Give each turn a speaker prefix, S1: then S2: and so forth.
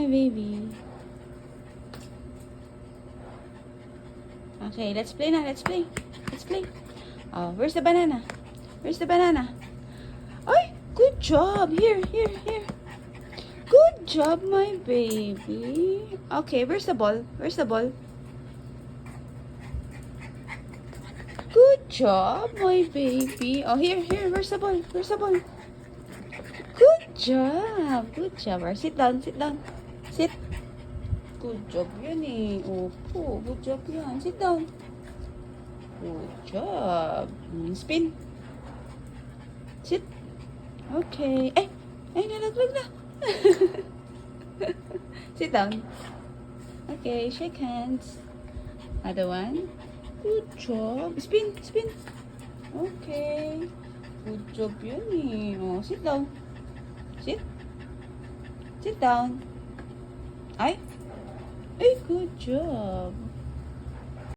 S1: my baby. Okay, let's play na. Let's play. Let's play. Oh, where's the banana? Where's the banana? Ay, good job. Here. Good job, my baby. Okay, where's the ball? Where's the ball? Good job, my baby. Oh, here. Where's the ball? Where's the ball? Good job. Good job. Or sit down. Sit. Good job yun eh. Opo, good job yan. Sit down. Good job. Spin. Sit. Okay. Ay, nalaglag na. Sit down. Okay, shake hands. Other one. Good job. Spin. Okay. Good job yun eh. Oh, sit down. Sit down. Ay, good job.